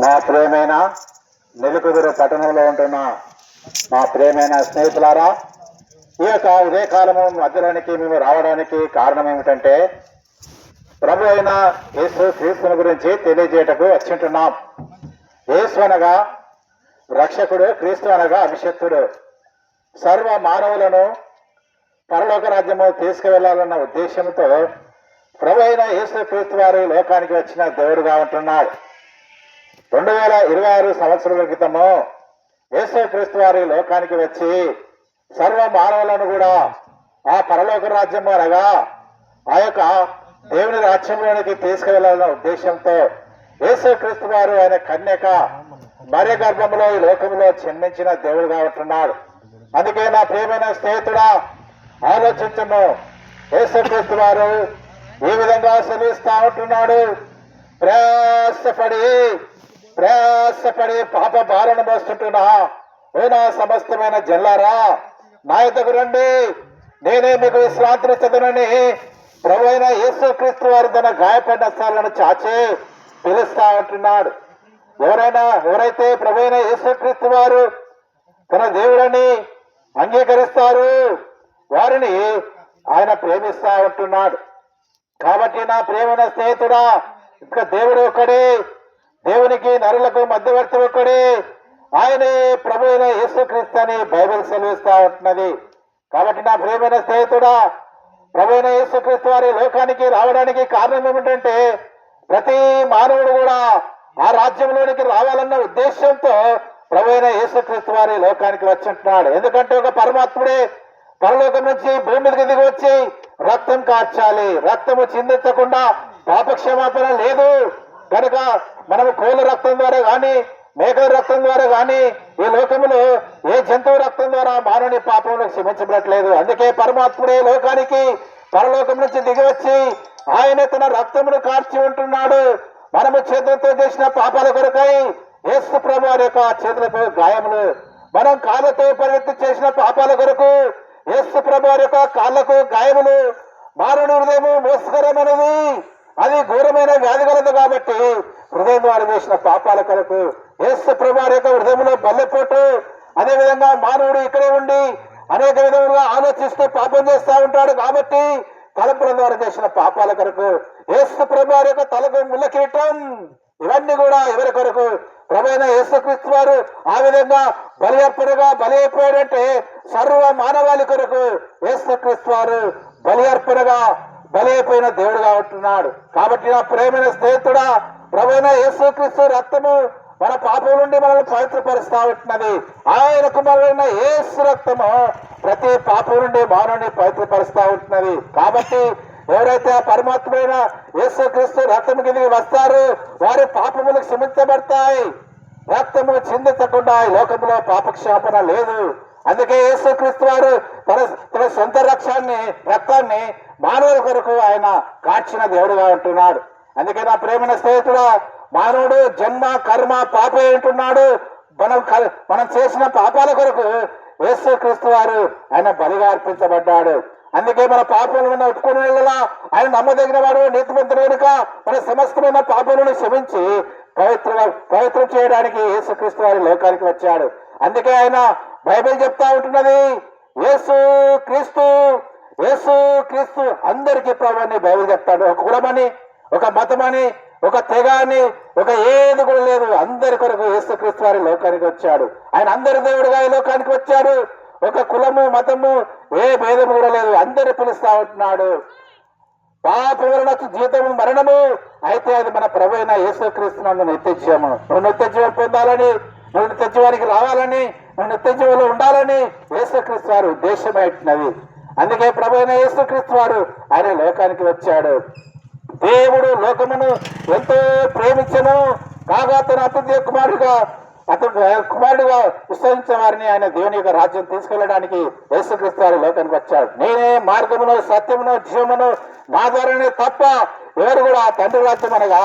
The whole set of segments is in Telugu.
మా ప్రియమైన నెలకొదురు పట్టణంలో ఉంటున్న మా ప్రియమైన స్నేహితులారా, ఈ యొక్క ఉదయకాలము మధ్యలోనికి మేము రావడానికి కారణం ఏమిటంటే ప్రభు అయిన యేసు క్రీస్తుని గురించి తెలియజేయటకు వచ్చింటున్నాం. యేసు అనగా రక్షకుడు, క్రీస్తు అనగా అభిషక్తుడు. సర్వ మానవులను పరలోక రాజ్యము తీసుకువెళ్లాలన్న ఉద్దేశంతో ప్రభు అయిన యేసు క్రీస్తు వారి లోకానికి వచ్చిన దేవుడుగా ఉంటున్నాడు. 2026 సంవత్సరాల క్రితము యేసు క్రీస్తు వారి లోకానికి వచ్చి సర్వ మానవులను కూడా ఆ పరలోక రాజ్యము అనగా ఆ యొక్క దేవుని రాజ్యంలోనికి తీసుకువెళ్లాలన్న ఉద్దేశంతో యేసు క్రీస్తు వారు ఆయన కన్యక మరియ గర్భంలో ఈ లోకంలో జన్మించిన దేవుడుగా ఉంటున్నాడు. అందుకే నా ప్రియమైన స్నేహితుడా, ఆలోచించము. యేసు క్రీస్తు వారు ఈ విధంగా సెలవిస్తా ఉంటున్నాడు. ప్రయాసపడి పాప భారణ మోస్తుంటున్నా ఓ నా సమస్తమైన జల్లారా, నా యొద్దకు రండి, నేనే మీకు విశ్రాంతినిచ్చదనని ప్రభు అయిన యేసు క్రీస్తు వారు తన గాయపడిన స్థలాలను చాచి పిలుస్తా ఉంటున్నాడు. ఎవరైతే ప్రభు అయిన యేసు క్రీస్తు వారు తన దేవుడని అంగీకరిస్తారు, వారిని ఆయన ప్రేమిస్తా ఉంటున్నాడు. కాబట్టి నా ప్రియమైన స్నేహితుడా, ఇంకా దేవుడు ఒక్కడే, దేవునికి నరులకు మధ్యవర్తి ఒక్కడే, ఆయనే ప్రభు అయిన యేసుక్రీస్తు అని బైబిల్ సెలవిస్తా ఉంటున్నది. కాబట్టి నా ప్రియమైన స్నేహితుడా, ప్రభు అయిన యేసుక్రీస్తు వారి లోకానికి రావడానికి కారణం ఏమిటంటే ప్రతి మానవుడు కూడా ఆ రాజ్యంలోనికి రావాలన్న ఉద్దేశంతో ప్రభు అయిన యేసుక్రీస్తు వారి లోకానికి వచ్చింటున్నాడు. ఎందుకంటే ఒక పరమాత్ముడే పరలోకం నుంచి భూమి మీదకి దిగి వచ్చి రక్తం కార్చాలి, రక్తము చిందించకుండా పాపక్షమాపణ లేదు కనుక మనము కోళ్ళ రక్తం ద్వారా గాని మేకల రక్తం ద్వారా గాని ఈ లోకములో ఏ జంతువు రక్తం ద్వారా మానవుని పాపములు క్షమించబడట్లేదు. అందుకే పరమాత్ముడే లోకానికి పరలోకం నుంచి దిగి వచ్చి ఆయన తన రక్తమును కార్చి ఉంటున్నాడు. మనము చేతులతో చేసిన పాపాల కొరకై యేసు ప్రభు వారి యొక్క చేతులపై గాయములు, మనం కాళ్ళతో పరిగెత్తి చేసిన పాపాల కొరకు యేసు ప్రభు వారి యొక్క కాళ్లకు గాయములు. మానవుని హృదయము మోసకరమైనది, అది ఘోరమైన వ్యాధి కలదు. కాబట్టి హృదయం ద్వారా చేసిన పాపాల కొరకు యేసు ప్రభు వారి యొక్క హృదయంలో బల్లెపోటు. అదేవిధంగా మానవుడు ఇక్కడే ఉండి అనేక విధములుగా ఆలోచిస్తూ పాపం చేస్తూ ఉంటాడు. కాబట్టి తలంపుల ద్వారా చేసిన పాపాల కొరకు యేసు ప్రభు వారి యొక్క తలకు ముళ్ళ కిరీటం. ఇవన్నీ కూడా ఎవరి కొరకు? ప్రభు అయిన యేసుక్రీస్తు వారు ఆ విధంగా బలి అర్పణగా బలి అయిపోయాడంటే సర్వ మానవాళి కొరకు యేసుక్రీస్తు వారు బలి అర్పణగా బలి అయిపోయిన దేవుడుగా ఉంటున్నాడు. కాబట్టి నా ప్రేమైన స్నేహితుడా, ప్రభు అయిన యేసుక్రీస్తు రక్తము మన పాపం నుండి మనల్ని పవిత్రపరుస్తా ఉంటున్నది. ఆయన కుమారుడైన యేసు రక్తము ప్రతి పాపం నుండి మానవుని పవిత్రపరుస్తా ఉంటున్నది. కాబట్టి ఎవరైతే ఆ పరమాత్మైన యేసుక్రీస్తు రక్తము కిందికి వస్తారో వారి పాపములు క్షమించబడతాయి. రక్తము చిందించకుండా ఈ లోకంలో పాపక్షాపన లేదు. అందుకే యేసుక్రీస్తు వారు తన సొంత రక్తాన్ని మానవుల కొరకు ఆయన కార్చిన దేవుడుగా ఉంటున్నాడు. అందుకే నా ప్రేమైన స్నేహితుడా, మానవుడు జన్మ కర్మ పాపే ఉంటున్నాడు. మనం చేసిన పాపాల కొరకు యేసుక్రీస్తు వారు ఆయన బలిగా అర్పించబడ్డాడు. అందుకే మన పాపములను ఒప్పుకుని వెళ్ళలా ఆయన నమ్మదగిన వాడు, నీతిమంతుడు కనుక మన సమస్తమైన పాపములను క్షమించి పవిత్రం చేయడానికి యేసుక్రీస్తు వారి లోకానికి వచ్చాడు. అందుకే ఆయన బైబిల్ చెప్తా ఉంటున్నది, యేసు క్రీస్తు అందరికీ ప్రభు అని బైబిల్ చెప్తాడు. ఒక కులమని, ఒక మతమని, ఒక తెగ అని, ఒక ఏది కూడా లేదు. అందరి కొరకు యేసుక్రీస్తు వారి లోకానికి వచ్చాడు. ఆయన అందరి దేవుడుగా ఈ లోకానికి వచ్చాడు. ఒక కులము మతము ఏ భేదము కూడా లేదు. అందరు పిలుస్తా ఉంటున్నాడు. పాపం వలన జీతము మరణము, అయితే అది మన ప్రభు అయిన యేసుక్రీస్తునందు నిత్యజీవము. నువ్వు నిత్యజీవం పొందాలని, నువ్వు నిత్యజీవానికి రావాలని, నువ్వు నిత్యజీవంలో ఉండాలని యేసుక్రీస్తు వారు ఉద్దేశమైనది. అందుకే ప్రభు అయిన యేసుక్రీస్తు వారు ఆయన లోకానికి వచ్చాడు. దేవుడు లోకమును ఎంతో ప్రేమించను కాగా తన కుమారుడుగా విశ్వసించిన వారిని ఆయన దేవుని యొక్క రాజ్యం తీసుకెళ్లడానికి యేసుక్రీస్తు వారి లోకానికి వచ్చాడు. నేనే మార్గమును సత్యమును జీవమును, నా ద్వారానే తప్ప ఎవరు కూడా ఆ తండ్రి రాజ్యం అనగా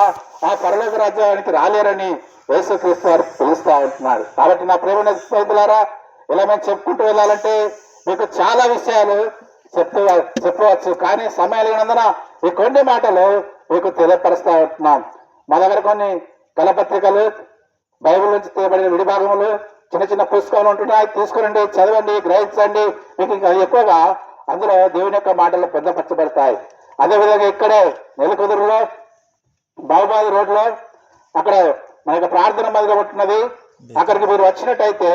ఆ పరలోక రాజ్యానికి రాలేరని యేసుక్రీస్తు వారు పిలుస్తా ఉంటున్నాడు. కాబట్టి నా ప్రేమైన స్నేహితులారా, ఇలా మేము చెప్పుకుంటూ వెళ్ళాలంటే మీకు చాలా విషయాలు చెప్పవచ్చు. కానీ సమయం లేనందున ఈ కొన్ని మాటలు మీకు తెలియపరుస్తా ఉంటున్నాం. మా దగ్గర కొన్ని కళపత్రికలు, బైబిల్ నుంచి తీయబడిన విడిభాగములు, చిన్న చిన్న పుస్తకాలు ఉంటున్నాయి. తీసుకురండి, చదవండి, గ్రహించండి. మీకు ఇంకా ఎక్కువగా అందులో దేవుని యొక్క మాటలు పొందపరచబడతాయి. అదేవిధంగా ఇక్కడే నెలకొదురులో బాబుబాద్ రోడ్లో అక్కడ మన యొక్క ప్రార్థన మందిరం ఉంటున్నది. అక్కడికి మీరు వచ్చినట్టయితే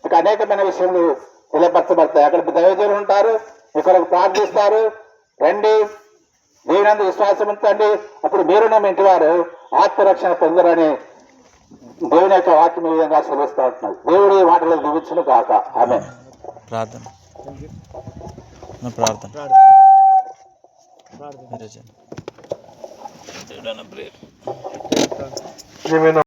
ఇక అనేకమైన విషయాలు తెలియపరచబడతాయి. అక్కడ దైవజనులు ఉంటారు, ఇక్కడ ప్రార్థిస్తారు. రండి, దేవునందు విశ్వాసం ఉంచండి. అప్పుడు మీరున్న మీ ఇంటి వారు ఆత్మరక్షణ పొందరని దేవుని యొక్క వాక్యం ఈ విధంగా సెలవుస్తూ ఉంటున్నది. దేవుడి మాటలు దీవించును కాక. ఆమె ప్రార్థన ప్రార్థన